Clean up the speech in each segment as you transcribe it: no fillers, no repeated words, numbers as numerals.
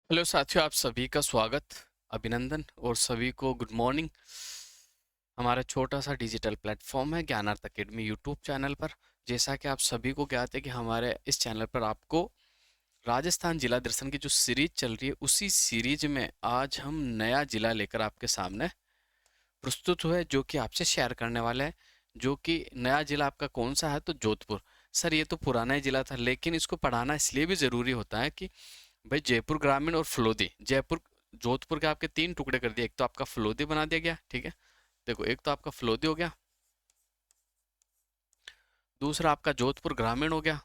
Hello साथियों, आप सभी का स्वागत, अभिनंदन और सभी को गुड मॉर्निंग। हमारा छोटा सा डिजिटल प्लेटफॉर्म है ज्ञानार्थ अकेडमी यूट्यूब चैनल पर। जैसा कि आप सभी को ज्ञात है कि हमारे इस चैनल पर आपको राजस्थान जिला दर्शन की जो सीरीज चल रही है, उसी सीरीज में आज हम नया जिला लेकर आपके सामने प्रस्तुत हुए, जो कि आपसे शेयर करने वाले हैं। जो कि नया जिला आपका कौन सा है? तो जोधपुर। सर, ये तो पुराना ही जिला था, लेकिन इसको पढ़ाना इसलिए भी ज़रूरी होता है कि भाई जयपुर ग्रामीण और फलोदी, जयपुर जोधपुर के आपके तीन टुकड़े कर दिए। एक तो आपका फलोदी बना दिया गया, ठीक है। देखो, एक तो आपका फलोदी हो गया, दूसरा आपका जोधपुर ग्रामीण हो गया,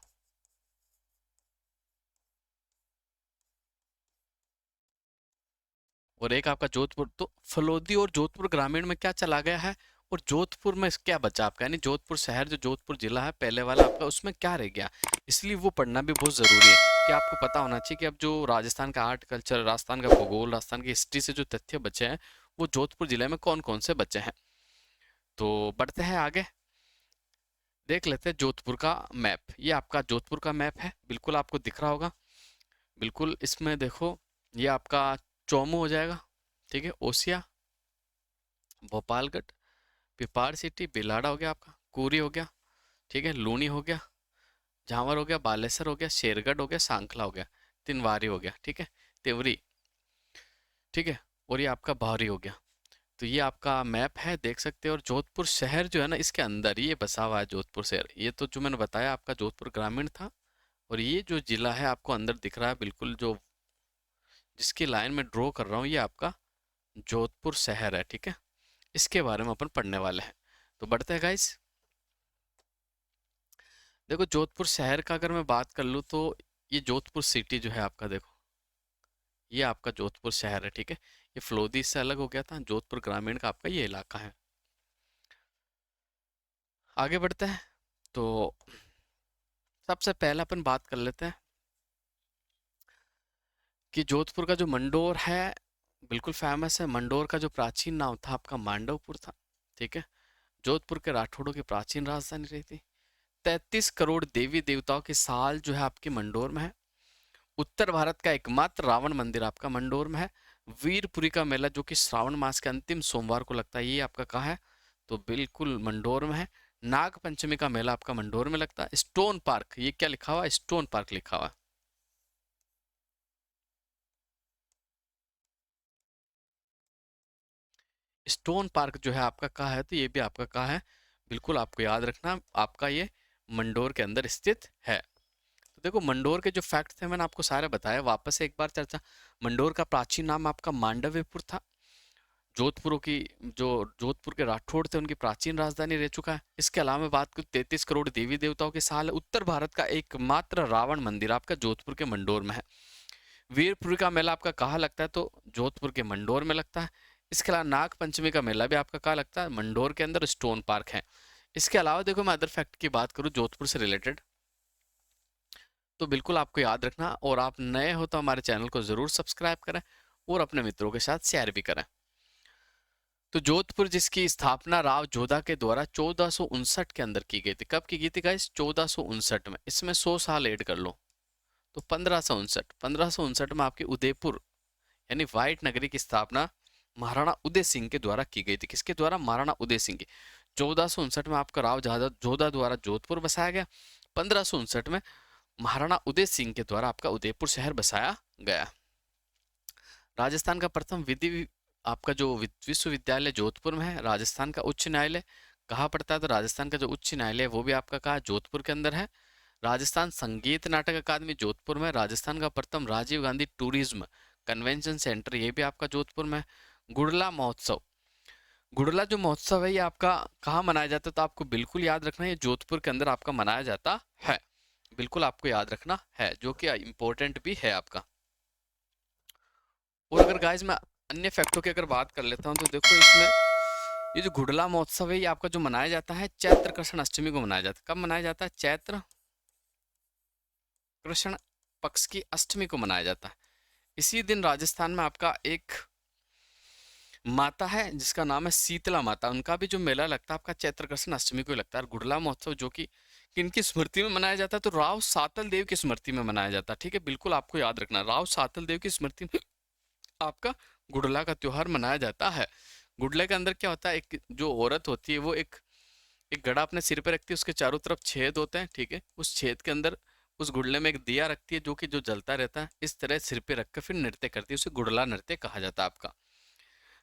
और एक आपका जोधपुर। तो फलोदी और जोधपुर ग्रामीण में क्या चला गया है, और जोधपुर में क्या बचा आपका, यानी जोधपुर शहर, जो जोधपुर जिला है पहले वाला आपका, उसमें क्या रह गया। इसलिए वो पढ़ना भी बहुत ज़रूरी है कि आपको पता होना चाहिए कि अब जो राजस्थान का आर्ट कल्चर, राजस्थान का भूगोल, राजस्थान की हिस्ट्री से जो तथ्य बचे हैं, वो जोधपुर जिले में कौन कौन से बचे हैं। तो बढ़ते हैं आगे, देख लेते हैं जोधपुर का मैप। ये आपका जोधपुर का मैप है, बिल्कुल आपको दिख रहा होगा। बिल्कुल इसमें देखो, ये आपका चौमू हो जाएगा, ठीक है। ओसिया, भोपालगढ़, पिपाड़ सिटी, बिलाड़ा हो गया आपका, कुरी हो गया, ठीक है, लूनी हो गया, झांवर हो गया, बालेसर हो गया, शेरगढ़ हो गया, सांखला हो गया, तिनवारी हो गया, ठीक है, तिवरी, ठीक है, और ये आपका भारी हो गया। तो ये आपका मैप है, देख सकते हो। और जोधपुर शहर जो है ना, इसके अंदर ये बसा हुआ है जोधपुर शहर। ये तो जो मैंने बताया आपका जोधपुर ग्रामीण था, और ये जो जिला है आपको अंदर दिख रहा है, बिल्कुल जो जिसकी लाइन में ड्रॉ कर रहा हूँ, ये आपका जोधपुर शहर है, ठीक है। इसके बारे में अपन पढ़ने वाले हैं। तो बढ़ते हैं गाइस। देखो, जोधपुर शहर का अगर मैं बात कर लूँ तो ये जोधपुर सिटी जो है आपका, देखो ये आपका जोधपुर शहर है, ठीक है। ये फलोदी से अलग हो गया था, जोधपुर ग्रामीण का आपका ये इलाका है। आगे बढ़ते हैं। तो सबसे पहले अपन बात कर लेते हैं कि जोधपुर का जो मंडोर है, बिल्कुल फेमस है। मंडोर का जो प्राचीन नाम था आपका मांडवपुर था, ठीक है। जोधपुर के राठौड़ों की प्राचीन राजधानी रही थी। 33 करोड़ देवी देवताओं की साल जो है आपकी मंडोर में है। उत्तर भारत का एकमात्र रावण मंदिर आपका मंडोर में है। वीरपुरी का मेला जो कि श्रावण मास के अंतिम सोमवार को लगता है, ये आपका कहाँ है? तो बिल्कुल मंडोर में है। नाग पंचमी का मेला आपका मंडोर में लगता है। स्टोन पार्क, ये क्या लिखा हुआ है? स्टोन पार्क लिखा हुआ है। स्टोन पार्क जो है आपका कहाँ है? तो ये भी आपका कहाँ है? बिल्कुल आपको याद रखना, आपका ये मंडोर के अंदर स्थित है। तो देखो, मंडोर के जो फैक्ट थे मैंने आपको सारे बताए, वापस से एक बार चर्चा। मंडोर का प्राचीन नाम आपका मांडव्यपुर था। जोधपुर की, जो जोधपुर के राठौड़ थे, उनकी प्राचीन राजधानी रह चुका है। इसके अलावा मैं बात करूँ, 33 करोड़ देवी देवताओं के साल है। उत्तर भारत का एकमात्र रावण मंदिर आपका जोधपुर के मंडोर में है। वीरपुरी का मेला आपका कहाँ लगता है? तो जोधपुर के मंडोर में लगता है। इसके अलावा नाग पंचमी का मेला भी आपका कहाँ लगता है? मंडोर के अंदर स्टोन पार्क है। इसके अलावा देखो, मैं अदर फैक्ट की बात करूँ जोधपुर से रिलेटेड, तो बिल्कुल आपको याद रखना, और आप नए हो तो हमारे चैनल को जरूर सब्सक्राइब करें और अपने मित्रों के साथ शेयर भी करें। तो जोधपुर जिसकी स्थापना राव जोधा के द्वारा 1459 के अंदर की गई थी। कब की गई थी गाइस? 1459 में। इसमें 100 साल ऐड कर लो तो 1559। 1559 में आपकी उदयपुर यानी व्हाइट नगरी की स्थापना महाराणा उदय सिंह के द्वारा की गई थी। किसके द्वारा? महाराणा उदय सिंह की। 1459 में आपका राव जोधा द्वारा जोधपुर बसाया गया। 1559 में महाराणा उदय सिंह के द्वारा आपका उदयपुर शहर बसाया गया। राजस्थान का प्रथम विधि आपका जो विश्वविद्यालय जोधपुर में है। राजस्थान का उच्च न्यायालय कहाँ पड़ता है? तो राजस्थान का जो उच्च न्यायालय है वो भी आपका कहाँ? जोधपुर के अंदर है। राजस्थान संगीत नाटक अकादमी जोधपुर में। राजस्थान का प्रथम Rajiv Gandhi tourism convention centre, ये भी आपका जोधपुर में। गुड़ला महोत्सव, गुड़ला जो महोत्सव है ये आपका कहाँ मनाया जाता है? तो आपको बिल्कुल याद रखना है, ये जोधपुर के अंदर आपका मनाया जाता है। बिल्कुल आपको याद रखना है, जो कि इम्पोर्टेंट भी है आपका। और अगर गाइज मैं अन्य फैक्टों की अगर बात कर लेता हूँ, तो देखो इसमें ये जो गुड़ला महोत्सव है ये आपका जो मनाया जाता है चैत्र कृष्ण अष्टमी को मनाया जाता है। कब मनाया जाता है? चैत्र कृष्ण पक्ष की अष्टमी को मनाया जाता है। इसी दिन राजस्थान में आपका एक माता है जिसका नाम है शीतला माता, उनका भी जो मेला लगता है आपका चैत्र कृष्ण अष्टमी को ही लगता है। और गुड़ला महोत्सव जो कि किनकी स्मृति में मनाया जाता है? तो राव सातल देव की स्मृति में मनाया जाता है। ठीक है, बिल्कुल आपको याद रखना, राव सातल देव की स्मृति में आपका गुड़ला का त्योहार मनाया जाता है। गुड़ले के अंदर क्या होता है, एक जो औरत होती है वो एक एक घड़ा अपने सिर पे रखती है, उसके चारों तरफ छेद होते हैं। ठीक है, उस छेद के अंदर उस गुड़ले में एक दिया रखती है जो जलता रहता है, इस तरह सिर पे रख कर फिर नृत्य करती है, उसे गुड़ला नृत्य कहा जाता है आपका।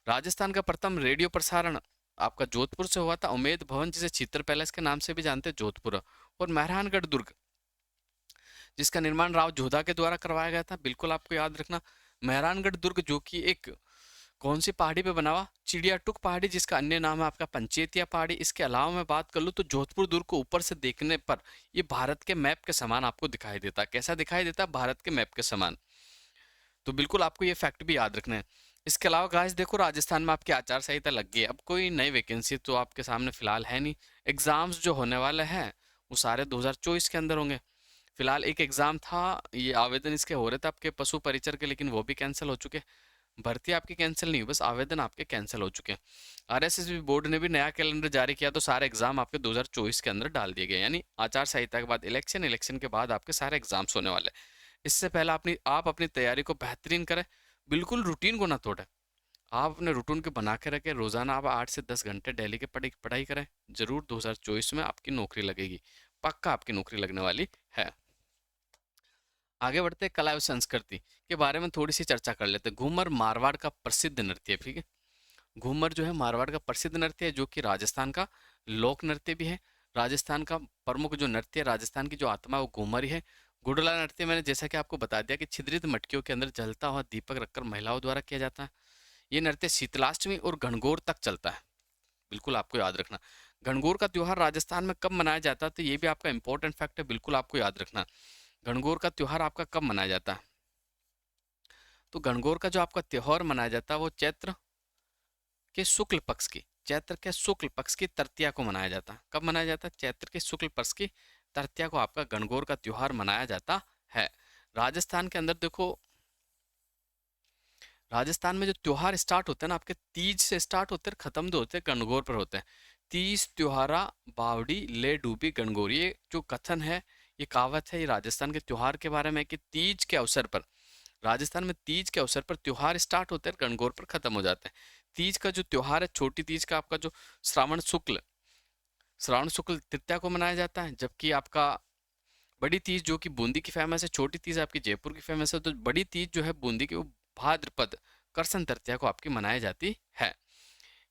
राजस्थान का प्रथम रेडियो प्रसारण आपका जोधपुर से हुआ था। उमेद भवन, जिसे चित्र पैलेस के नाम से भी जानते हैं, जोधपुर। और मेहरानगढ़ दुर्ग, जिसका निर्माण राव जोधा के द्वारा करवाया गया था, बिल्कुल आपको याद रखना। मेहरानगढ़ दुर्ग जो कि एक कौन सी पहाड़ी पे बना हुआ? चिड़ियाटुक पहाड़ी, जिसका अन्य नाम है आपका पंचेतिया पहाड़ी। इसके अलावा मैं बात कर लूँ तो जोधपुर दुर्ग को ऊपर से देखने पर ये भारत के मैप के समान आपको दिखाई देता है। कैसा दिखाई देता है? भारत के मैप के समान। तो बिल्कुल आपको ये फैक्ट भी याद रखना है। इसके अलावा गाइस देखो, राजस्थान में आपकी आचार संहिता लग गई है। अब कोई नई वैकेंसी तो आपके सामने फिलहाल है नहीं। एग्जाम्स जो होने वाले हैं वो सारे 2024 के अंदर होंगे। फिलहाल एक एग्जाम था, ये आवेदन इसके हो रहे थे आपके पशु परिचर के, लेकिन वो भी कैंसिल हो चुके। भर्ती आपकी कैंसिल नहीं हुई, बस आवेदन आपके कैंसिल हो चुके हैं। आरएसएस बोर्ड ने भी नया कैलेंडर जारी किया, तो सारे एग्जाम आपके 2024 के अंदर डाल दिए गए। यानी आचार संहिता के बाद इलेक्शन, इलेक्शन के बाद आपके सारे एग्जाम्स होने वाले। इससे पहले आप अपनी तैयारी को बेहतरीन करें, बिल्कुल रूटीन को ना तोड़ें। आप अपने रूटीन को बना के रखें, रोजाना आप 8 से 10 घंटे डेली के पढ़ाई करें। जरूर 2024 में आपकी नौकरी लगेगी, पक्का आपकी नौकरी लगने वाली है। आगे बढ़ते हैं, कला एवं संस्कृति के बारे में थोड़ी सी चर्चा कर लेते हैं। घूमर मारवाड़ का प्रसिद्ध नृत्य है। ठीक है, घूमर जो है मारवाड़ का प्रसिद्ध नृत्य है, जो कि राजस्थान का लोक नृत्य भी है। राजस्थान का प्रमुख जो नृत्य है, राजस्थान की जो आत्मा है वो घूमर ही है। गुडला नृत्य मैंने जैसा कि आपको बता दिया कि छिद्रित मटकियों के अंदर जलता हुआ दीपक रखकर महिलाओं द्वारा किया जाता है। ये नृत्य शीतलाष्टमी और गणगौर तक चलता है, बिल्कुल आपको याद रखना। गणगौर का त्योहार राजस्थान में कब मनाया जाता है? तो ये भी आपका इंपॉर्टेंट फैक्ट है, बिल्कुल आपको याद रखना। गणगौर का त्योहार आपका कब मनाया जाता है? तो गणगौर का जो आपका त्योहार मनाया जाता है वो चैत्र के शुक्ल पक्ष की तृतीया को मनाया जाता है। कब मनाया जाता है? चैत्र के शुक्ल पक्ष की तृतीया को आपका गणगौर का त्योहार मनाया जाता है। राजस्थान के अंदर देखो, राजस्थान में जो त्योहार स्टार्ट होते हैं ना, आपके तीज से स्टार्ट होते हैं, खत्म जो होते हैं गणगौर पर होते हैं। तीज त्योहारा बावड़ी ले डूबी गणगौर, ये जो कथन है, ये कहावत है, ये राजस्थान के त्योहार के बारे में है कि तीज के अवसर पर, राजस्थान में तीज के अवसर पर त्योहार स्टार्ट होते हैं, गणगौर पर खत्म हो जाते हैं। तीज का जो त्योहार है, छोटी तीज का आपका जो श्रावण शुक्ल तृतीया को मनाया जाता है। जबकि आपका बड़ी तीज जो कि बूंदी की फेमस है, छोटी तीज आपकी जयपुर की फेमस है। तो बड़ी तीज जो है बूंदी की, वो भाद्रपद करसन तृतीया को आपकी मनाई जाती है।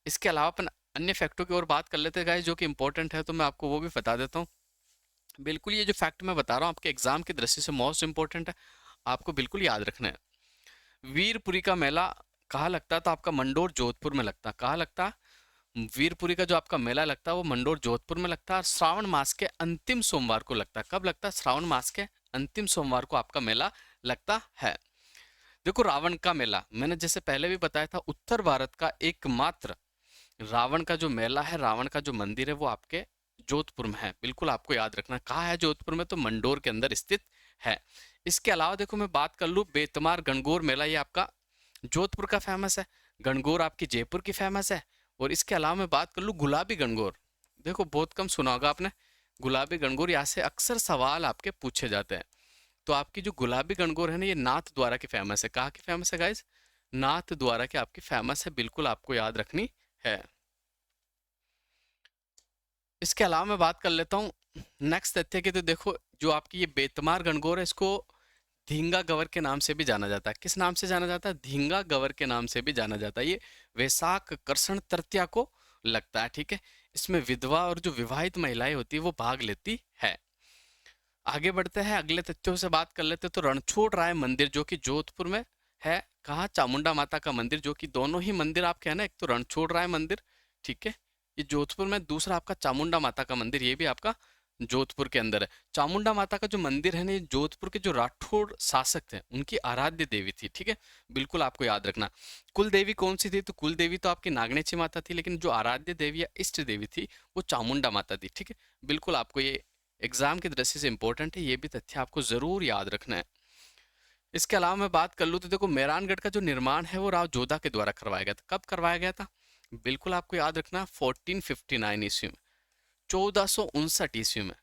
इसके अलावा अपन अन्य फैक्टों की ओर बात कर लेते हैं गाइस, जो कि इंपॉर्टेंट है, तो मैं आपको वो भी बता देता हूँ। बिल्कुल ये जो फैक्ट मैं बता रहा हूँ आपके एग्जाम की दृष्टि से मोस्ट इंपॉर्टेंट है, आपको बिल्कुल याद रखना है। वीरपुरी का मेला कहाँ लगता है? तो आपका मंडोर जोधपुर में लगता है। कहाँ लगता है? वीरपुरी का जो आपका मेला लगता है वो मंडोर जोधपुर में लगता है, और श्रावण मास के अंतिम सोमवार को लगता है। कब लगता है? श्रावण मास के अंतिम सोमवार को आपका मेला लगता है। देखो, रावण का मेला मैंने जैसे पहले भी बताया था, उत्तर भारत का एकमात्र रावण का जो मेला है, रावण का जो मंदिर है, वो आपके जोधपुर में है। बिल्कुल आपको याद रखना। कहाँ है जोधपुर में? तो मंडोर के अंदर स्थित है। इसके अलावा देखो, मैं बात कर लूँ बेतमार गणगौर मेला, ये आपका जोधपुर का फेमस है। गणगौर आपकी जयपुर की फेमस है। और इसके अलावा मैं बात कर लूँ गुलाबी गणगौर, देखो बहुत कम सुना होगा आपने गुलाबी गणगौर, यहाँ से अक्सर सवाल आपके पूछे जाते हैं। तो आपकी जो गुलाबी गणगौर है ना, ये नाथ द्वारा की फेमस है। कहाँ की फेमस है गाइज? नाथ द्वारा की आपकी फेमस है, बिल्कुल आपको याद रखनी है। इसके अलावा मैं बात कर लेता हूँ नेक्स्ट तथ्य की। तो देखो, जो आपकी ये बेतमार गणगौर है, इसको धींगा गवर के नाम से भी जाना जाता है। किस नाम से जाना जाता है? धींगा गवर के नाम से भी जाना जाता है। ये वैशाख कृष्ण तृतीया को लगता है। ठीक है, इसमें विधवा और जो विवाहित महिलाएं होती है वो भाग लेती है। आगे बढ़ते हैं, अगले तथ्यों से बात कर लेते हैं। तो रणछोड़ राय मंदिर जो कि जोधपुर में है, कहाँ? चामुंडा माता का मंदिर, जो कि दोनों ही मंदिर आपके है ना, एक तो रणछोड़ राय मंदिर, ठीक है, ये जोधपुर में, दूसरा आपका चामुंडा माता का मंदिर, ये भी आपका जोधपुर के अंदर है। चामुंडा माता का जो मंदिर है ना, ये जोधपुर के जो राठौड़ शासक थे उनकी आराध्य देवी थी। ठीक है, बिल्कुल आपको याद रखना। कुल देवी कौन सी थी? तो कुल देवी तो आपकी नागनेची माता थी, लेकिन जो आराध्य देवी या इष्ट देवी थी वो चामुंडा माता थी। ठीक है, बिल्कुल आपको ये एग्जाम की दृष्टि से इंपॉर्टेंट है, ये भी तथ्य आपको जरूर याद रखना है। इसके अलावा मैं बात कर लूँ तो देखो, मेहरानगढ़ का जो निर्माण है वो राव जोधा के द्वारा करवाया गया था। कब करवाया गया था? बिल्कुल आपको याद रखना, 1459 ईस्वी में, 1459 ईस्वी में।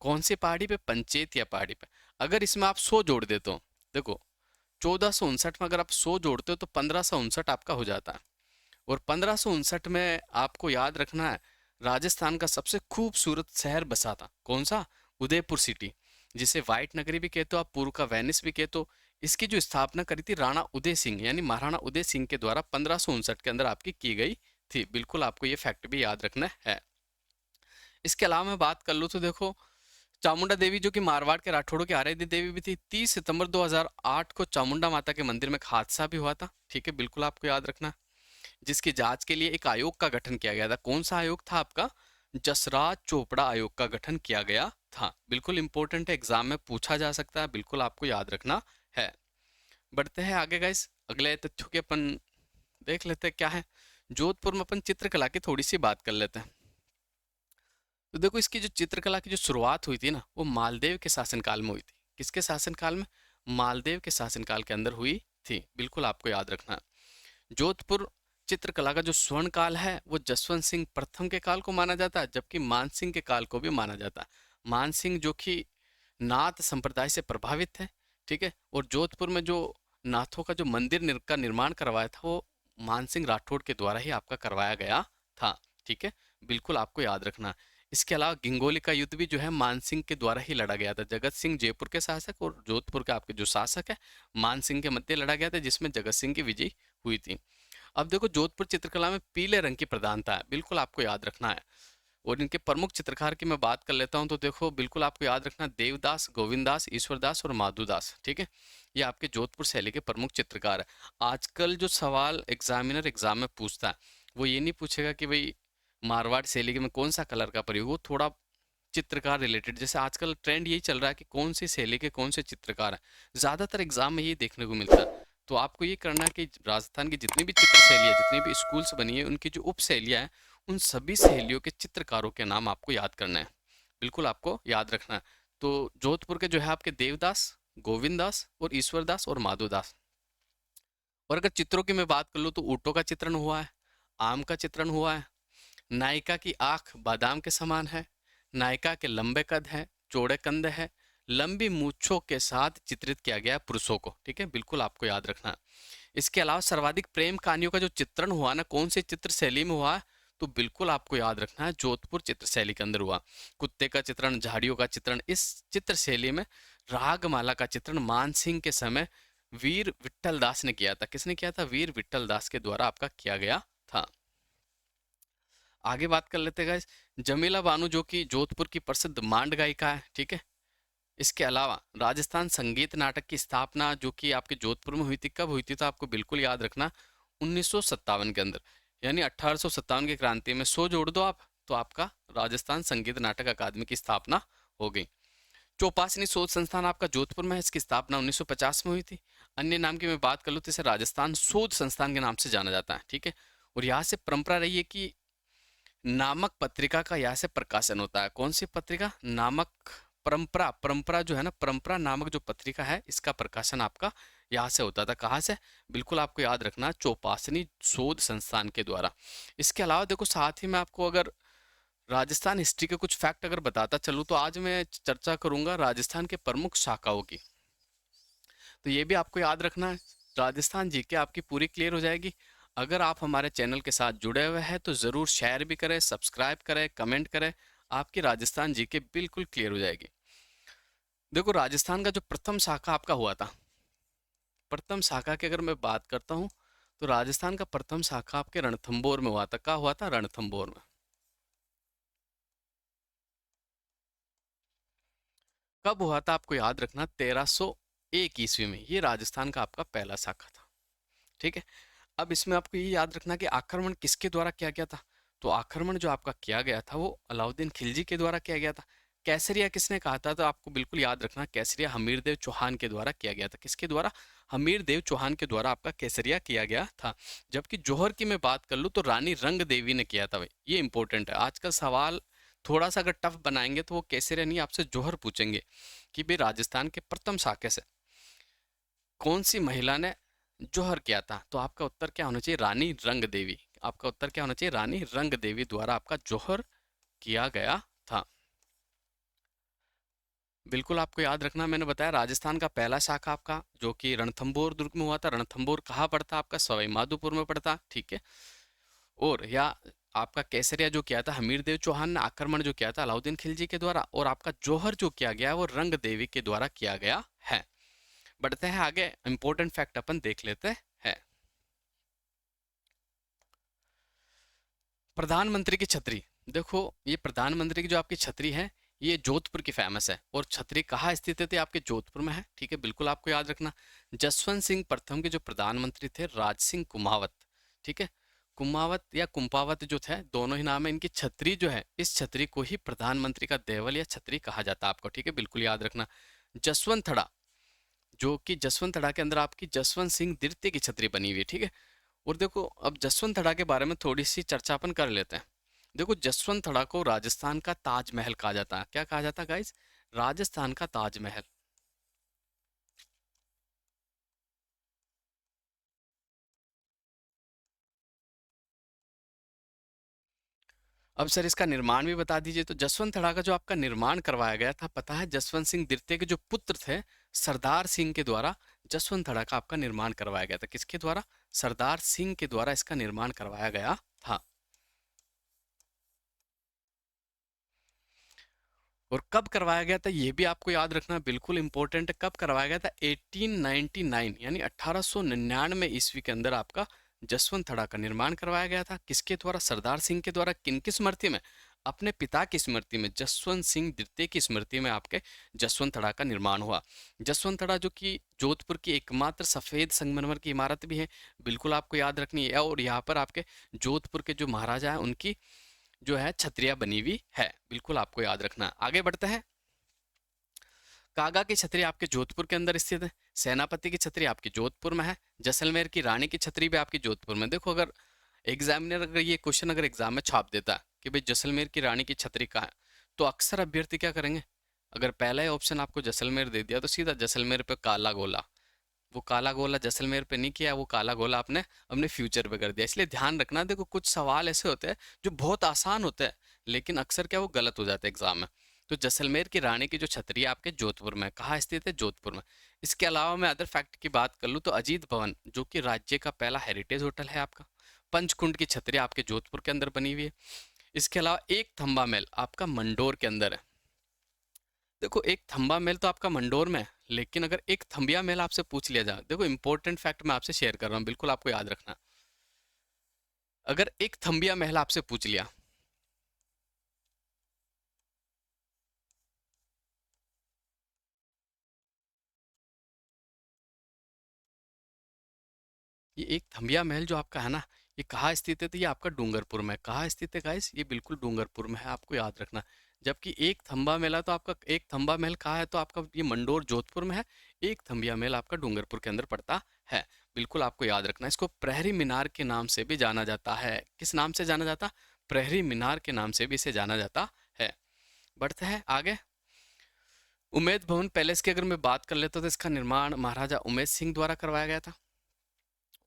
कौन सी पहाड़ी पे? पंचेत या पहाड़ी पे। अगर इसमें आप 100 जोड़ देते हो, देखो 1459 में अगर आप 100 जोड़ते हो तो 1559 आपका हो जाता है। और 1559 में आपको याद रखना है, राजस्थान का सबसे खूबसूरत शहर बसा था। कौन सा? उदयपुर सिटी, जिसे व्हाइट नगरी भी कहते हो आप, पूर्व का वेनिस भी कहते हो। इसकी जो स्थापना करी थी राणा उदय सिंह यानी महाराणा उदय सिंह के द्वारा 1559 के अंदर आपकी की गई थी। बिल्कुल आपको ये फैक्ट भी याद रखना है। इसके अलावा मैं बात कर लूँ तो देखो, चामुंडा देवी जो कि मारवाड़ के राठौड़ों की आराध्य देवी भी थी। 30 सितंबर 2008 को चामुंडा माता के मंदिर में एक हादसा भी हुआ था, ठीक है, बिल्कुल आपको याद रखना, जिसकी जांच के लिए एक आयोग का गठन किया गया था। कौन सा आयोग था आपका? जसराज चोपड़ा आयोग का गठन किया गया था। बिल्कुल इंपॉर्टेंट है, एग्जाम में पूछा जा सकता है, बिल्कुल आपको याद रखना है। बढ़ते हैं आगे गाइस, अगले तथ्यों के अपन देख लेते हैं क्या है। जोधपुर में अपन चित्रकला की थोड़ी सी बात कर लेते हैं। तो देखो, इसकी जो चित्रकला की जो शुरुआत हुई थी ना, वो मालदेव के शासनकाल में हुई थी। किसके शासनकाल में? मालदेव के शासनकाल के अंदर हुई थी, बिल्कुल आपको याद रखना है। जोधपुर चित्रकला का जो स्वर्ण काल है वो जसवंत सिंह प्रथम के काल को माना जाता है, जबकि मान सिंह के काल को भी माना जाता है। मान सिंह जो कि नाथ संप्रदाय से प्रभावित थे, ठीक है, और जोधपुर में जो नाथों का जो मंदिर का निर्माण करवाया था वो मान सिंह राठौड़ के द्वारा ही आपका करवाया गया था, ठीक है, बिल्कुल आपको याद रखना। इसके अलावा गिंगोली का युद्ध भी जो है मान सिंह के द्वारा ही लड़ा गया था। जगत सिंह जयपुर के शासक और जोधपुर के आपके जो शासक है मान सिंह के मध्य लड़ा गया था, जिसमें जगत सिंह की विजय हुई थी। अब देखो, जोधपुर चित्रकला में पीले रंग की प्रधानता है, बिल्कुल आपको याद रखना है। और इनके प्रमुख चित्रकार की मैं बात कर लेता हूं तो देखो, बिल्कुल आपको याद रखना, देवदास, गोविंददास, ईश्वरदास और माधुदास, ठीक है, ये आपके जोधपुर शैली के प्रमुख चित्रकार है। आजकल जो सवाल एग्जामिनर एग्जाम में पूछता है वो ये नहीं पूछेगा कि भाई मारवाड़ शैली में कौन सा कलर का प्रयोग, वो थोड़ा चित्रकार रिलेटेड, जैसे आजकल ट्रेंड यही चल रहा है कि कौन सी शैली के कौन से चित्रकार हैं, ज्यादातर एग्जाम में ये देखने को मिलता है। तो आपको ये करना है कि राजस्थान की जितनी भी चित्र शैली है, जितनी भी स्कूल्स बनी है, उनकी जो उप शैलियाँ हैं, उन सभी शैलियों के चित्रकारों के नाम आपको याद करना है, बिल्कुल आपको याद रखना है। तो जोधपुर के जो है आपके देवदास, गोविंददास और ईश्वरदास और माधोदास। और अगर चित्रों की मैं बात कर लूँ तो ऊँटों का चित्रण हुआ है, आम का चित्रण हुआ है, नायिका की आंख बादाम के समान है, नायिका के लंबे कद है, चौड़े कंधे है, लंबी मूछों के साथ चित्रित किया गया पुरुषों को, ठीक है, बिल्कुल आपको याद रखना है। इसके अलावा सर्वाधिक प्रेम कहानियों का जो चित्रण हुआ ना, कौन सी चित्र शैली में हुआ? तो बिल्कुल आपको याद रखना है, जोधपुर चित्र शैली के अंदर हुआ। कुत्ते का चित्रण, झाड़ियों का चित्रण, इस चित्र शैली में रागमाला का चित्रण मानसिंह के समय वीर विट्ठल दास ने किया था। किसने किया था? वीर विट्ठल दास के द्वारा आपका किया गया था। आगे बात कर लेते हैं गाइस, जमीला बानो जो कि जोधपुर की प्रसिद्ध मांड गायिका है, ठीक है। इसके अलावा राजस्थान संगीत नाटक की स्थापना जो कि आपके जोधपुर में हुई थी, कब हुई थी? तो आपको बिल्कुल याद रखना, 1957 के अंदर, यानी 1857 की क्रांति में 100 जोड़ दो आप, तो आपका राजस्थान संगीत नाटक अकादमी की स्थापना हो गई। चौपासनी शोध संस्थान आपका जोधपुर में है, इसकी स्थापना 1950 में हुई थी। अन्य नाम की मैं बात कर लूँ तो इसे राजस्थान शोध संस्थान के नाम से जाना जाता है, ठीक है। और यहाँ से परंपरा रही है कि नामक पत्रिका का यहाँ से प्रकाशन होता है। कौन सी पत्रिका? नामक। परंपरा, परंपरा जो है ना, परंपरा नामक जो पत्रिका है, इसका प्रकाशन आपका यहाँ से होता था। कहाँ से? बिल्कुल आपको याद रखना, चौपासनी शोध संस्थान के द्वारा। इसके अलावा देखो, साथ ही मैं आपको अगर राजस्थान हिस्ट्री के कुछ फैक्ट अगर बताता चलूँ तो आज मैं चर्चा करूंगा राजस्थान के प्रमुख शाखाओं की। तो ये भी आपको याद रखना है, राजस्थान जीके आपकी पूरी क्लियर हो जाएगी। अगर आप हमारे चैनल के साथ जुड़े हुए हैं तो ज़रूर शेयर भी करें, सब्सक्राइब करें, कमेंट करें, आपकी राजस्थान जीके बिल्कुल क्लियर हो जाएगी। देखो, राजस्थान का जो प्रथम शाखा आपका हुआ था, प्रथम शाखा की अगर मैं बात करता हूँ तो राजस्थान का प्रथम शाखा आपके रणथंभौर में हुआ था। क्या हुआ था? रणथंभौर में। कब हुआ था? आपको याद रखना, 1301 ईस्वी में। ये राजस्थान का आपका पहला शाखा था, ठीक है। अब इसमें आपको ये याद रखना कि आक्रमण किसके द्वारा किया गया था। तो आक्रमण जो आपका किया गया था वो अलाउद्दीन खिलजी के द्वारा किया गया था। कैसरिया किसने कहा था? तो आपको बिल्कुल याद रखना, कैसरिया हमीरदेव चौहान के द्वारा किया गया था। किसके द्वारा? हमीरदेव चौहान के द्वारा आपका कैसरिया किया गया था। जबकि जौहर की मैं बात कर लूँ तो रानी रंग देवी ने किया था भाई। ये इंपॉर्टेंट है, आजकल सवाल थोड़ा सा अगर टफ बनाएंगे तो वो कैसरिया नहीं, आपसे जौहर पूछेंगे कि भाई राजस्थान के प्रथम शाखा से कौन सी महिला ने जौहर किया था। तो आपका उत्तर क्या होना चाहिए? रानी रंग देवी। आपका उत्तर क्या होना चाहिए? रानी रंग देवी द्वारा आपका जौहर किया गया था। बिल्कुल आपको याद रखना, मैंने बताया राजस्थान का पहला शाखा आपका जो कि रणथंभौर दुर्ग में हुआ था। रणथंभौर कहाँ पड़ता? आपका सवाई माधोपुर में पड़ता, ठीक है। और या आपका केसरिया जो किया था हमीर देव चौहान ने, आक्रमण जो किया था अलाउद्दीन खिलजी के द्वारा, और आपका जौहर जो किया गया है वो रंग देवी के द्वारा किया गया है। बढ़ते हैं आगे, इंपॉर्टेंट फैक्ट अपन देख लेते हैं। प्रधानमंत्री की छतरी, देखो ये प्रधानमंत्री की जो आपकी छतरी है ये जोधपुर की फेमस है, और छतरी कहाँ स्थित है? तो आपके जोधपुर में है, ठीक है, बिल्कुल आपको याद रखना। जसवंत सिंह प्रथम के जो प्रधानमंत्री थे राज सिंह कुमावत, ठीक है, कुमावत या कुंपावत जो थे दोनों ही नाम है इनकी। छतरी जो है इस छतरी को ही प्रधानमंत्री का देवल या छतरी कहा जाता है आपको, ठीक है, बिल्कुल याद रखना। जसवंत थड़ा, जो कि जसवंत थड़ा के अंदर आपकी जसवंत सिंह द्वितीय की छतरी बनी हुई है, ठीक है। और देखो अब जसवंत थड़ा के बारे में थोड़ी सी चर्चा अपन कर लेते हैं। देखो जसवंत थड़ा को राजस्थान का ताजमहल कहा जाता है। क्या कहा जाता है गाइस? राजस्थान का ताजमहल। अब सर इसका निर्माण भी बता दीजिए। तो जसवंत थड़ा का जो आपका निर्माण करवाया गया था, पता है, जसवंत सिंह द्वितीय के जो पुत्र थे सरदार सिंह के द्वारा जसवंत थड़ा का आपका निर्माण करवाया गया था। किसके द्वारा? सरदार सिंह के द्वारा इसका निर्माण करवाया गया था। और कब करवाया गया था ये भी आपको याद रखना, बिल्कुल इंपॉर्टेंट है। कब करवाया गया था? 1899 यानी 1899 ईस्वी के अंदर आपका जसवंत थड़ा का निर्माण करवाया गया था। किसके द्वारा? सरदार सिंह के द्वारा। किनकी स्मृति में? अपने पिता की स्मृति में, जसवंत सिंह द्वितीय की स्मृति में आपके जसवंत थड़ा का निर्माण हुआ। जसवंत थड़ा जो कि जोधपुर की एकमात्र सफेद संगमरमर की इमारत भी है, बिल्कुल आपको याद रखनी है। और यहाँ पर आपके जोधपुर के जो महाराजा हैं उनकी जो है छतरिया बनी हुई है, बिल्कुल आपको याद रखना। आगे बढ़ते हैं। कागा की छतरी आपके जोधपुर के अंदर स्थित है। सेनापति की छतरी आपकी जोधपुर में है। जैसलमेर की रानी की छतरी भी आपकी जोधपुर में। देखो अगर एग्जामिनर अगर ये क्वेश्चन अगर एग्जाम में छाप देता कि भाई जैसलमेर की रानी की छतरी कहाँ है, तो अक्सर अभ्यर्थी क्या करेंगे? अगर पहला ही ऑप्शन आपको जैसलमेर दे दिया तो सीधा जैसलमेर पे काला गोला। वो काला गोला जैसलमेर पे नहीं किया, वो काला गोला आपने अपने फ्यूचर पे कर दिया। इसलिए ध्यान रखना, देखो कुछ सवाल ऐसे होते हैं जो बहुत आसान होते हैं लेकिन अक्सर क्या वो गलत हो जाते हैं एग्जाम में। तो जैसलमेर की रानी की जो छतरी है आपके जोधपुर में, कहाँ स्थित है? जोधपुर में। इसके अलावा मैं अदर फैक्ट की बात कर लूँ तो अजीत भवन जो कि राज्य का पहला हेरिटेज होटल है आपका, पंचकुंड की छतरी आपके जोधपुर के अंदर बनी हुई है। इसके अलावा एक थंबा महल आपका मंडोर के अंदर है। देखो एक थंबा महल तो आपका मंडोर में है, लेकिन अगर एक थंबिया महल आपसे पूछ लिया जाए, देखो इंपॉर्टेंट फैक्ट मैं आपसे शेयर कर रहा हूँ, बिल्कुल आपको याद रखना। अगर एक थंबिया महल आपसे पूछ लिया, ये एक थंबिया महल जो आपका है ना, ये कहाँ स्थित है? तो ये आपका डूंगरपुर में। कहाँ स्थित है गाइस? ये बिल्कुल डूंगरपुर में है, आपको याद रखना। जबकि एक थंबा महल है तो आपका एक थंबा महल कहाँ है? तो आपका ये मंडोर जोधपुर में है। एक थंबिया महल आपका डूंगरपुर के अंदर पड़ता है, बिल्कुल आपको याद रखना। इसको प्रहरी मीनार के नाम से भी जाना जाता है। किस नाम से जाना जाता? प्रहरी मीनार के नाम से भी इसे जाना जाता है। बढ़ते हैं आगे। उमेद भवन पैलेस की अगर मैं बात कर लेता हूँ तो इसका निर्माण महाराजा उमेद सिंह द्वारा करवाया गया था।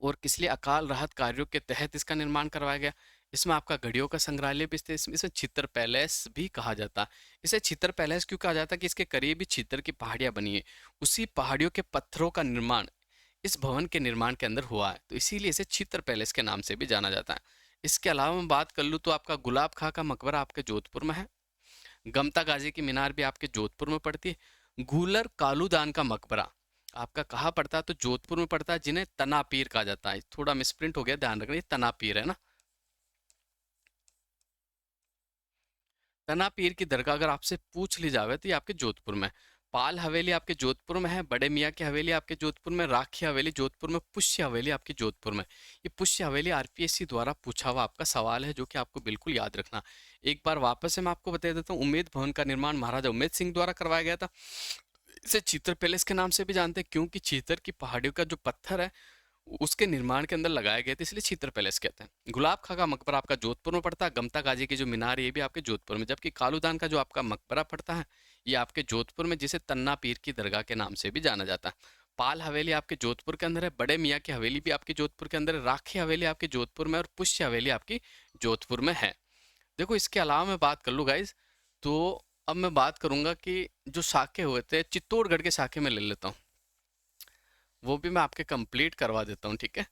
और किस लिए? अकाल राहत कार्यों के तहत इसका निर्माण करवाया गया। इसमें आपका घड़ियों का संग्रहालय भी स्थित है। इसे छितर पैलेस भी कहा जाता है। इसे छितर पैलेस क्यों कहा जाता है? कि इसके करीब ही छितर की पहाड़ियां बनी है, उसी पहाड़ियों के पत्थरों का निर्माण इस भवन के निर्माण के अंदर हुआ है, तो इसीलिए इसे छितर पैलेस के नाम से भी जाना जाता है। इसके अलावा मैं बात कर लूँ तो आपका गुलाब खां का मकबरा आपके जोधपुर में है। गमता गाजी की मीनार भी आपके जोधपुर में पड़ती है। गूलर कालूदान का मकबरा आपका कहाँ पड़ता है? तो जोधपुर में पड़ता है, जिन्हें तनापीर कहा जाता है। थोड़ा मिसप्रिंट हो गया, ध्यान रखना, ये तनापीर है ना। तनापीर की दरगाह अगर आपसे पूछ ली जावे तो ये आपके जोधपुर में है। पाल हवेली आपके जोधपुर में है। बड़े मियाँ की हवेली आपके जोधपुर में। राखी हवेली जोधपुर में। पुष्य हवेली आपकी जोधपुर में। ये पुष्य हवेली आरपीएससी द्वारा पूछा हुआ आपका सवाल है जो कि आपको बिल्कुल याद रखना। एक बार वापस से मैं आपको बता देता हूँ, उमेद भवन का निर्माण महाराजा उमेद सिंह द्वारा करवाया गया था। इसे चीतर पैलेस के नाम से भी जानते हैं क्योंकि चीतर की पहाड़ियों का जो पत्थर है उसके निर्माण के अंदर लगाए गए थे, इसलिए चीतर पैलेस कहते हैं। गुलाब खां का मकबरा आपका जोधपुर में पड़ता है। गमता गाजी की जो मीनार है ये भी आपके जोधपुर में। जबकि कालूदान का जो आपका मकबरा पड़ता है ये आपके जोधपुर में, जिसे तन्ना पीर की दरगाह के नाम से भी जाना जाता है। पाल हवेली आपके जोधपुर के अंदर है। बड़े मियाँ की हवेली भी आपके जोधपुर के अंदर है। राखी हवेली आपके जोधपुर में और पुष्य हवेली आपकी जोधपुर में है। देखो इसके अलावा मैं बात कर लूँ गाइज तो अब मैं बात करूंगा कि जो शाखे हुए थे चित्तौड़गढ़ के शाखे में ले लेता हूँ, वो भी मैं आपके कंप्लीट करवा देता हूँ, ठीक है।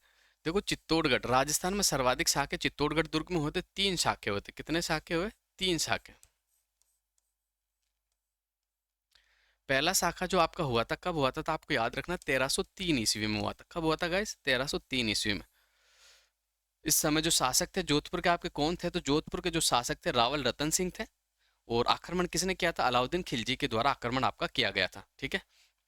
देखो चित्तौड़गढ़ राजस्थान में सर्वाधिक शाखे चित्तौड़गढ़ दुर्ग में होते 3 शाखे होते। कितने शाखे हुए? 3 शाखे। पहला शाखा जो आपका हुआ था कब हुआ था? तो आपको याद रखना 1303 ईस्वी में हुआ था। कब हुआ था गाइस? 1303 ईस्वी में। इस समय जो शासक थे जोधपुर के आपके कौन थे? तो जोधपुर के जो शासक थे रावल रतन सिंह थे। और आक्रमण किसने किया था? अलाउद्दीन खिलजी के द्वारा आक्रमण आपका किया गया था, ठीक है।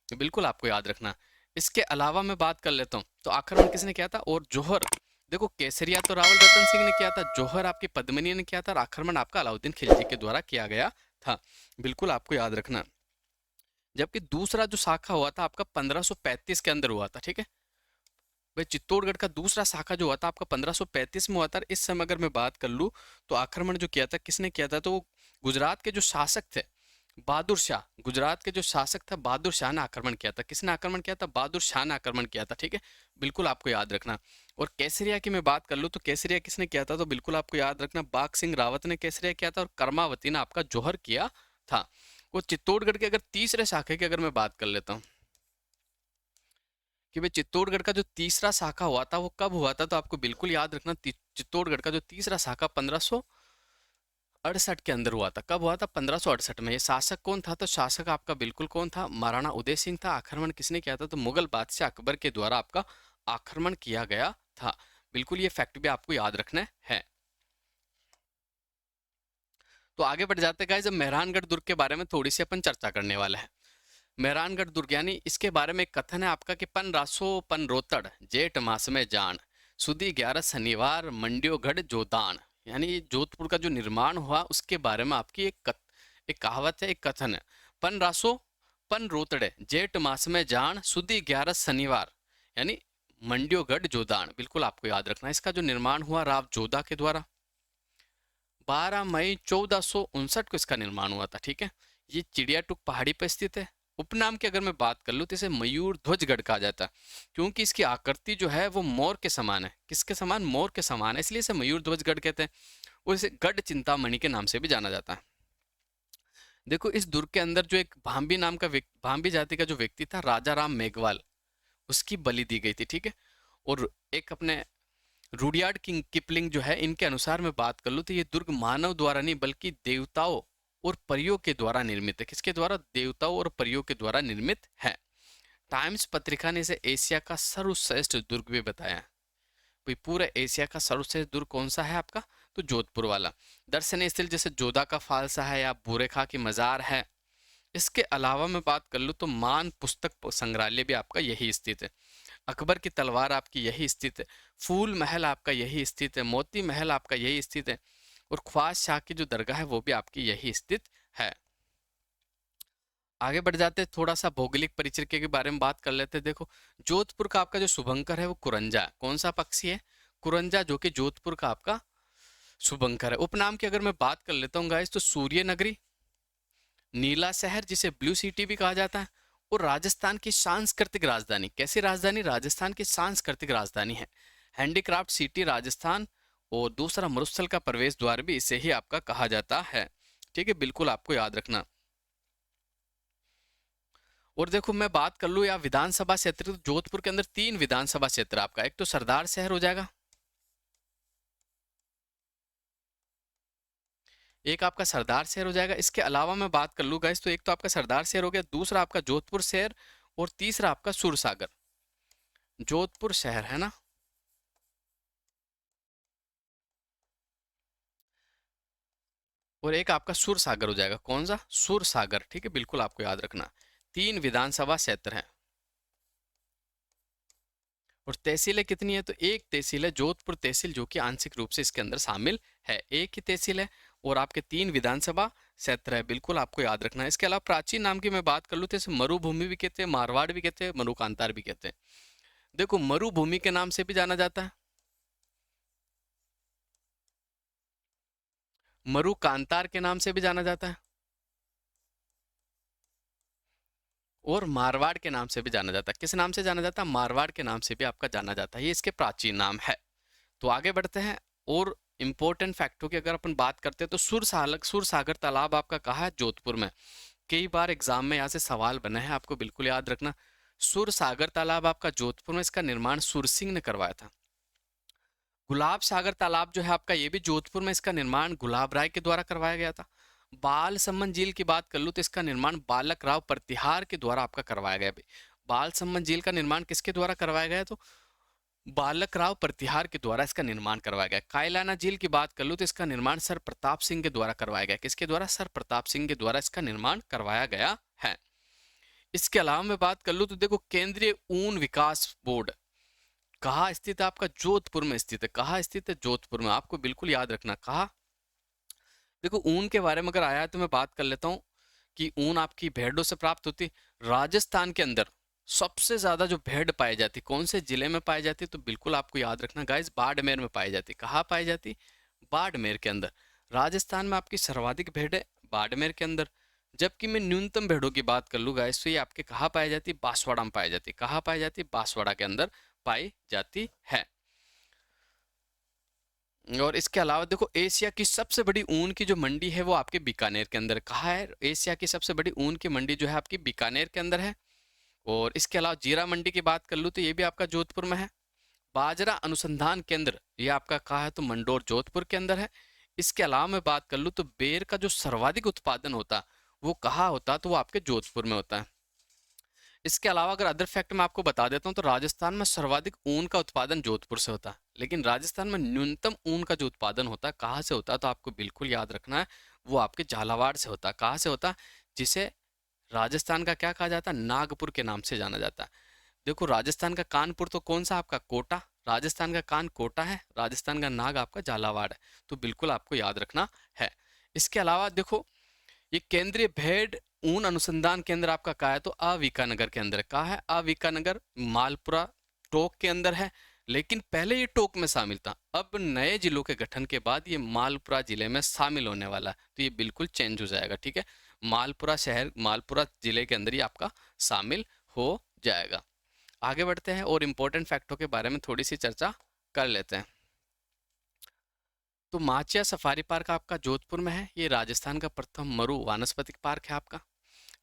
तो बिल्कुल आपको याद रखना। इसके अलावा मैं बात कर लेता हूँ तो आक्रमण किसने किया था? और जौहर, देखो केसरिया तो रावल रतन सिंह ने किया था, जौहर आपकी पद्मिनी ने किया था, और आक्रमण आपका अलाउद्दीन खिलजी के द्वारा किया गया था। बिल्कुल आपको याद रखना। जबकि दूसरा जो शाखा हुआ था आपका 1535 के अंदर हुआ था, ठीक है। भाई चित्तौड़गढ़ का दूसरा शाखा जो हुआ था आपका 1535 में हुआ था। इस समय अगर मैं बात कर लूँ तो आक्रमण जो किया था किसने किया था? तो वो गुजरात के जो शासक थे बहादुर शाह, गुजरात के जो शासक था बहादुर शाह ने आक्रमण किया था। किसने आक्रमण किया था? बहादुर शाह ने आक्रमण किया था, ठीक है। बिल्कुल आपको याद रखना। और केसरिया की मैं बात कर लूँ तो केसरिया किसने किया था? तो बिल्कुल आपको याद रखना बाघ सिंह रावत ने केसरिया किया था, और कर्मावती ने आपका जौहर किया था। वो चित्तौड़गढ़ के अगर तीसरे शाखे की अगर मैं बात कर लेता हूँ कि भाई चित्तौड़गढ़ का जो तीसरा शाखा हुआ था वो कब हुआ था? तो आपको बिल्कुल याद रखना चित्तौड़गढ़ का जो तीसरा शाखा 1568 के अंदर हुआ था। कब हुआ था? 1568 में। ये शासक कौन था? तो शासक आपका बिल्कुल कौन था? महाराणा उदय सिंह था। आक्रमण किसने किया था? तो मुगल बादशाह अकबर के द्वारा आपका आक्रमण किया गया था। बिल्कुल ये फैक्ट भी आपको याद रखना है। तो आगे बढ़ जाते हैं गाइस, अब मेहरानगढ़ दुर्ग के बारे में थोड़ी सी अपन चर्चा करने वाले हैं। मेहरानगढ़ दुर्ग यानी इसके बारे में एक कथन है आपका कि पन रासो पन रोतड़ जेठ मास में जान सुदी 11 शनिवार मंडियो गढ़ जोदान। यानी ये जोधपुर का जो निर्माण हुआ उसके बारे में आपकी एक कहावत है, एक कथन है। पन रासो पन रोतड़े जेठ मास में जान सुदी 11 शनिवार, यानी मंडियो गढ़ जोदान। बिल्कुल आपको याद रखना। इसका जो निर्माण हुआ राव जोधा के द्वारा 12 मई 1459 को इसका निर्माण हुआ था, ठीक है। ये चिड़ियाटुक पहाड़ी पर स्थित है। उपनाम की अगर मैं बात कर लूँ तो इसे मयूर ध्वज गढ़ कहा जाता है, क्योंकि इसकी आकृति जो है वो मोर के समान है। किसके समान? मोर के समान है, इसलिए इसे मयूर ध्वज गढ़ कहते हैं। और इसे गढ़ चिंतामणि के नाम से भी जाना जाता है। देखो इस दुर्ग के अंदर जो एक भांबी नाम का भांबी जाति का जो व्यक्ति था राजा राम मेघवाल, उसकी बलि दी गई थी, ठीक है। और एक अपने रुडयार्ड किंग किपलिंग जो है, इनके अनुसार मैं बात कर लूँ तो ये दुर्ग मानव द्वारा नहीं बल्कि देवताओं और परियों के द्वारा निर्मित है। किसके द्वारा? देवताओं और परियों के द्वारा निर्मित है। टाइम्स पत्रिका ने इसे एशिया का सर्वश्रेष्ठ दुर्ग भी बताया है। भाई पूरे एशिया का सर्वश्रेष्ठ दुर्ग कौन सा है आपका? तो जोधपुर वाला। दर्शनीय स्थल जैसे जोधा का फालसा है या बुरेखा की मजार है। इसके अलावा मैं बात कर लूँ तो मान पुस्तक संग्रहालय भी आपका यही स्थित है। अकबर की तलवार आपकी यही स्थित है। फूल महल आपका यही स्थित है। मोती महल आपका यही स्थित है। और ख्वाज शाह की जो दरगाह है वो भी आपकी यही स्थित है। आगे बढ़ जाते हैं, थोड़ा सा भौगोलिक परिचय के बारे में बात कर लेते हैं। देखो जोधपुर का आपका जो शुभंकर है वो कुरंजा है। कौन सा पक्षी है? कुरंजा, जो कि जोधपुर का आपका शुभंकर है। उपनाम की अगर मैं बात कर लेता हूँ गाइस तो सूर्य नगरी, नीला शहर जिसे ब्लू सिटी भी कहा जाता है, और राजस्थान की सांस्कृतिक राजधानी। कैसी राजधानी? राजस्थान की सांस्कृतिक राजधानी है। हैंडीक्राफ्ट सिटी राजस्थान, और दूसरा मरुस्थल का प्रवेश द्वार भी इसे ही आपका कहा जाता है, ठीक है। बिल्कुल आपको याद रखना। और देखो मैं बात कर लूँ या विधानसभा क्षेत्र, तो जोधपुर के अंदर 3 विधानसभा क्षेत्र आपका। एक तो सरदार शहर हो जाएगा, एक आपका सरदार शहर हो जाएगा। इसके अलावा मैं बात कर लूँ गाइस तो एक तो आपका सरदार शहर हो गया, दूसरा आपका जोधपुर शहर, और तीसरा आपका सूरसागर। जोधपुर शहर है ना, और एक आपका सूरसागर हो जाएगा। कौन सा? सूरसागर, ठीक है। बिल्कुल आपको याद रखना। 3 विधानसभा क्षेत्र हैं। और तहसीलें कितनी है? तो एक तहसील है जोधपुर तहसील, जो कि आंशिक रूप से इसके अंदर शामिल है। एक ही तहसील है और आपके 3 विधानसभा क्षेत्र है। बिल्कुल आपको याद रखना है। इसके अलावा प्राचीन नाम की मैं बात कर लूँ तो इसे मरुभूमि भी कहते हैं, मारवाड़ भी कहते हैं, मरुकांतार भी कहते हैं। देखो मरुभूमि के नाम से भी जाना जाता है, मरुकांतार के नाम से भी जाना जाता है, और मारवाड़ के नाम से भी जाना जाता है। किस नाम से जाना जाता है? मारवाड़ के नाम से भी आपका जाना जाता है। ये इसके प्राचीन नाम है। तो आगे बढ़ते हैं। और इंपॉर्टेंट फैक्टों की अगर अपन बात करते हैं तो सुरसागर तालाब आपका कहाँ है? जोधपुर में। कई बार एग्जाम में यहाँ से सवाल बने हैं, आपको बिल्कुल याद रखना। सुरसागर तालाब आपका जोधपुर में, इसका निर्माण सुरसिंह ने करवाया था। गुलाब सागर तालाब जो है आपका, ये भी जोधपुर में, इसका निर्माण गुलाब राय के द्वारा करवाया गया था। बाल सम्मन झील की बात कर लूँ तो इसका निर्माण बालक राव प्रतिहार के द्वारा आपका करवाया गया। बाल सम्मन झील का निर्माण किसके द्वारा करवाया गया? तो बालक राव प्रतिहार के द्वारा इसका निर्माण करवाया गया। कायलाना झील की बात कर लूँ तो इसका निर्माण सर प्रताप सिंह के द्वारा करवाया गया। किसके द्वारा? सर प्रताप सिंह के द्वारा इसका निर्माण करवाया गया है। इसके अलावा मैं बात कर लूँ तो देखो, केंद्रीय ऊन विकास बोर्ड कहाँ स्थित है आपका? जोधपुर में स्थित है। कहाँ स्थित है? जोधपुर में। आपको बिल्कुल याद रखना। कहाँ? देखो, ऊन के बारे में अगर आया है तो मैं बात कर लेता हूँ कि ऊन आपकी भेड़ों से प्राप्त होती। राजस्थान के अंदर सबसे ज्यादा जो भेड़ पाई जाती कौन से जिले में पाई जाती? तो बिल्कुल आपको याद रखना गाइस, बाड़मेर में पाई जाती। कहाँ पाई जाती? बाड़मेर के अंदर। राजस्थान में आपकी सर्वाधिक भेड़ बाड़मेर के अंदर। जबकि मैं न्यूनतम भेड़ों की बात कर लूँ गाइस, तो ये आपके कहाँ पाई जाती? बांसवाड़ा में पाई जाती। कहाँ पाई जाती? बांसवाड़ा के अंदर पाई जाती है। और इसके अलावा देखो, एशिया की सबसे बड़ी ऊन की जो मंडी है वो आपके बीकानेर के अंदर। कहाँ है? एशिया की सबसे बड़ी ऊन की मंडी जो है आपकी बीकानेर के अंदर है। और इसके अलावा जीरा मंडी की बात कर लूँ तो ये भी आपका जोधपुर में है। बाजरा अनुसंधान केंद्र ये आपका कहाँ है? तो मंडोर, जोधपुर के अंदर है। इसके अलावा मैं बात कर लूँ तो बेर का जो सर्वाधिक उत्पादन होता वो कहाँ होता? तो वो आपके जोधपुर में होता है। इसके अलावा अगर अदर फैक्ट मैं आपको बता देता हूँ तो राजस्थान में सर्वाधिक ऊन का उत्पादन जोधपुर से होता है, लेकिन राजस्थान में न्यूनतम ऊन का जो उत्पादन होता है कहाँ से होता है? तो आपको बिल्कुल याद रखना है, वो आपके झालावाड़ से होता है। कहाँ से होता है? जिसे राजस्थान का क्या कहा जाता है? नागपुर के नाम से जाना जाता है। देखो, राजस्थान का कानपुर तो कौन सा आपका? कोटा। राजस्थान का कान कोटा है, राजस्थान का नाग आपका झालावाड़ है। तो बिल्कुल आपको याद रखना है। इसके अलावा देखो, ये केंद्रीय भेड़ ऊन अनुसंधान केंद्र आपका कहाँ है? तो अवीकानगर के अंदर। कहाँ है? अवीकानगर, मालपुरा टोक के अंदर है। लेकिन पहले ये टोक में शामिल था, अब नए जिलों के गठन के बाद ये मालपुरा जिले में शामिल होने वाला है। तो ये बिल्कुल चेंज हो जाएगा, ठीक है। मालपुरा शहर, मालपुरा जिले के अंदर ही आपका शामिल हो जाएगा। आगे बढ़ते हैं और इम्पोर्टेंट फैक्टों के बारे में थोड़ी सी चर्चा कर लेते हैं। तो माचिया सफारी पार्क आपका जोधपुर में है। ये राजस्थान का प्रथम मरु वानस्पतिक पार्क है आपका।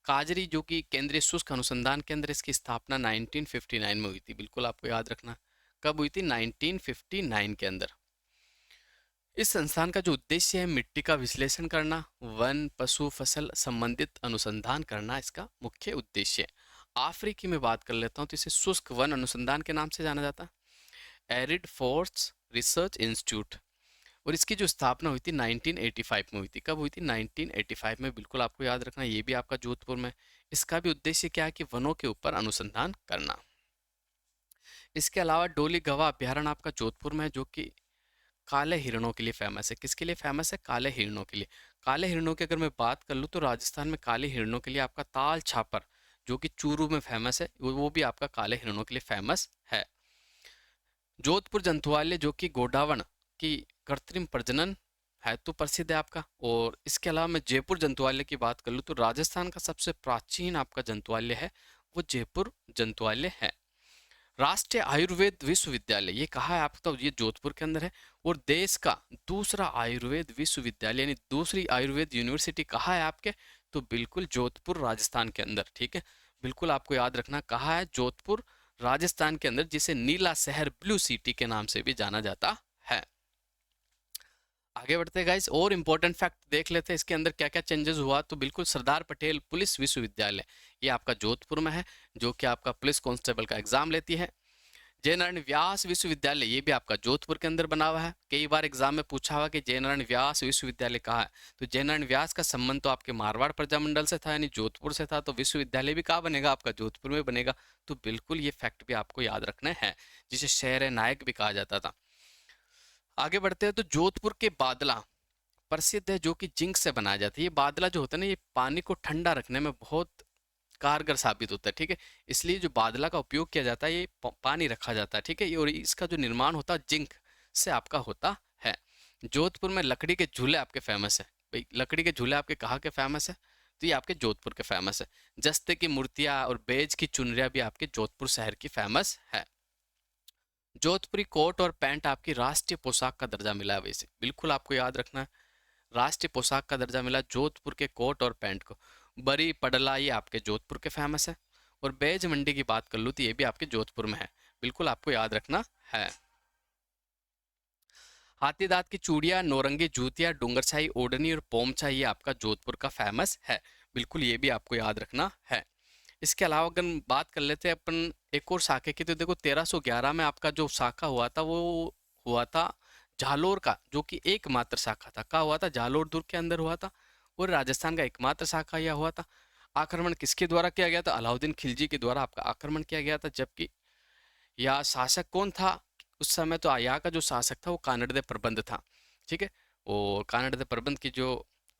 काजरी जो कि केंद्रीय शुष्क अनुसंधान केंद्र, इसकी स्थापना 1959 में हुई थी। बिल्कुल आपको याद रखना, कब हुई थी? 1959 के अंदर। इस संस्थान का जो उद्देश्य है मिट्टी का विश्लेषण करना, वन पशु फसल संबंधित अनुसंधान करना इसका मुख्य उद्देश्य है। अफ्रीकी में बात कर लेता हूँ तो इसे शुष्क वन अनुसंधान के नाम से जाना जाता है, एरिड फॉरेस्ट रिसर्च इंस्टीट्यूट। और इसकी जो स्थापना हुई थी 1985 में हुई थी। कब हुई थी? 1985 में। बिल्कुल आपको याद रखना, ये भी आपका जोधपुर में। इसका भी उद्देश्य क्या है? कि वनों के ऊपर अनुसंधान करना। इसके अलावा डोली गवा अभ्यारण्य आपका जोधपुर में है, जो कि काले हिरणों के लिए फेमस है। किसके लिए फेमस है? काले हिरणों के लिए। काले हिरणों की अगर मैं बात कर लूँ तो राजस्थान में काले हिरणों के लिए आपका ताल छापर जो कि चूरू में फेमस है, वो भी आपका काले हिरणों के लिए फेमस है। जोधपुर जंतुआलय जो कि गोडावण की कृत्रिम प्रजनन हेतु प्रसिद्ध है आपका। और इसके अलावा मैं जयपुर जंतुआलय की बात कर लूँ तो राजस्थान का सबसे प्राचीन आपका जंतुआलय है, वो जयपुर जंतुआलय है। राष्ट्रीय आयुर्वेद विश्वविद्यालय ये कहाँ है आपका? तो ये जोधपुर के अंदर है। और देश का दूसरा आयुर्वेद विश्वविद्यालय यानी दूसरी आयुर्वेद यूनिवर्सिटी कहाँ है आपके? तो बिल्कुल जोधपुर राजस्थान के अंदर, ठीक है। बिल्कुल आपको याद रखना कहाँ है? जोधपुर राजस्थान के अंदर, जिसे नीला शहर ब्लू सिटी के नाम से भी जाना जाता है। आगे बढ़ते हैं गाइस और इम्पोर्टेंट फैक्ट देख लेते हैं इसके अंदर क्या क्या चेंजेस हुआ। तो बिल्कुल सरदार पटेल पुलिस विश्वविद्यालय ये आपका जोधपुर में है, जो कि आपका पुलिस कांस्टेबल का एग्जाम लेती है। जयनारायण व्यास विश्वविद्यालय ये भी आपका जोधपुर के अंदर बना हुआ है। कई बार एग्जाम में पूछा हुआ कि जयनारायण व्यास विश्वविद्यालय कहाँ है? तो जयनारायण व्यास का संबंध तो आपके मारवाड़ प्रजामंडल से था, यानी जोधपुर से था। तो विश्वविद्यालय भी कहाँ बनेगा? आपका जोधपुर में बनेगा। तो बिल्कुल ये फैक्ट भी आपको याद रखना है, जिसे शहर नायक भी कहा जाता था। आगे बढ़ते हैं तो जोधपुर के बादला प्रसिद्ध है, जो कि जिंक से बनाया जाता है। ये बादला जो होता है ना, ये पानी को ठंडा रखने में बहुत कारगर साबित होता है, ठीक है। इसलिए जो बादला का उपयोग किया जाता है, ये पानी रखा जाता है, ठीक है। और इसका जो निर्माण होता है जिंक से आपका होता है। जोधपुर में लकड़ी के झूले आपके फेमस है। भाई लकड़ी के झूले आपके कहाँ के फेमस है? तो ये आपके जोधपुर के फेमस है। जस्ते की मूर्तियाँ और बेज की चुनरिया भी आपके जोधपुर शहर की फेमस है। जोधपुरी कोट और पैंट आपकी राष्ट्रीय पोशाक का दर्जा मिला है वैसे, बिल्कुल आपको याद रखना है। राष्ट्रीय पोशाक का दर्जा मिला जोधपुर के कोट और पैंट को। बरी पडला ये आपके जोधपुर के फेमस है। और बेज मंडी की बात कर लूँ तो ये भी आपके जोधपुर में है, बिल्कुल आपको याद रखना है। हाथी दांत की चूड़ियाँ, नौरंगी जूतियाँ, डूंगरशाही ओढ़नी और पोमचा ये आपका जोधपुर का फेमस है, बिल्कुल ये भी आपको याद रखना है। इसके अलावा अगर बात कर लेते हैं अपन एक और शाखे की, तो देखो 1311 में आपका जो शाखा हुआ था वो हुआ था जालोर का, जो कि एकमात्र शाखा था। कहाँ हुआ था? जालोर दुर्ग के अंदर हुआ था, और राजस्थान का एकमात्र शाखा यह हुआ था। आक्रमण किसके द्वारा किया गया था? अलाउद्दीन खिलजी के द्वारा आपका आक्रमण किया गया था। जबकि या शासक कौन था उस समय? तो यहाँ का जो शासक था वो कानड़दे प्रबंध था, ठीक है। और कानड़दे प्रबंध की जो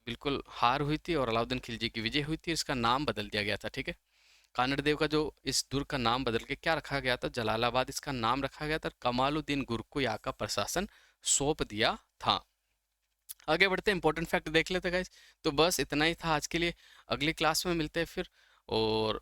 बिल्कुल हार हुई थी और अलाउद्दीन खिलजी की विजय हुई थी, इसका नाम बदल दिया गया था, ठीक है। कानड़ देव का जो इस दुर्ग का नाम बदल के क्या रखा गया था? जलालाबाद इसका नाम रखा गया था। कमालुद्दीन गुर्ग को यहाँ का प्रशासन सौंप दिया था। आगे बढ़ते हैं, इंपॉर्टेंट फैक्ट देख लेते हैं गाइस। तो बस इतना ही था आज के लिए, अगली क्लास में मिलते हैं फिर। और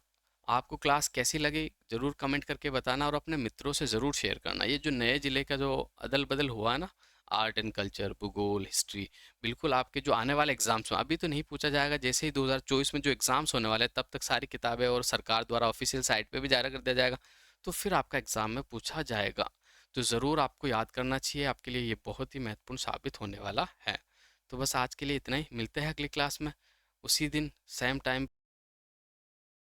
आपको क्लास कैसी लगी ज़रूर कमेंट करके बताना, और अपने मित्रों से ज़रूर शेयर करना। ये जो नए ज़िले का जो अदल बदल हुआ है ना, आर्ट एंड कल्चर, भूगोल, हिस्ट्री, बिल्कुल आपके जो आने वाले एग्जाम्स में अभी तो नहीं पूछा जाएगा। जैसे ही 2024 में जो एग्जाम्स होने वाले हैं तब तक सारी किताबें और सरकार द्वारा ऑफिशियल साइट पे भी जारी कर दिया जाएगा, तो फिर आपका एग्जाम में पूछा जाएगा। तो ज़रूर आपको याद करना चाहिए, आपके लिए ये बहुत ही महत्वपूर्ण साबित होने वाला है। तो बस आज के लिए इतना ही, मिलते हैं अगली क्लास में उसी दिन सेम टाइम।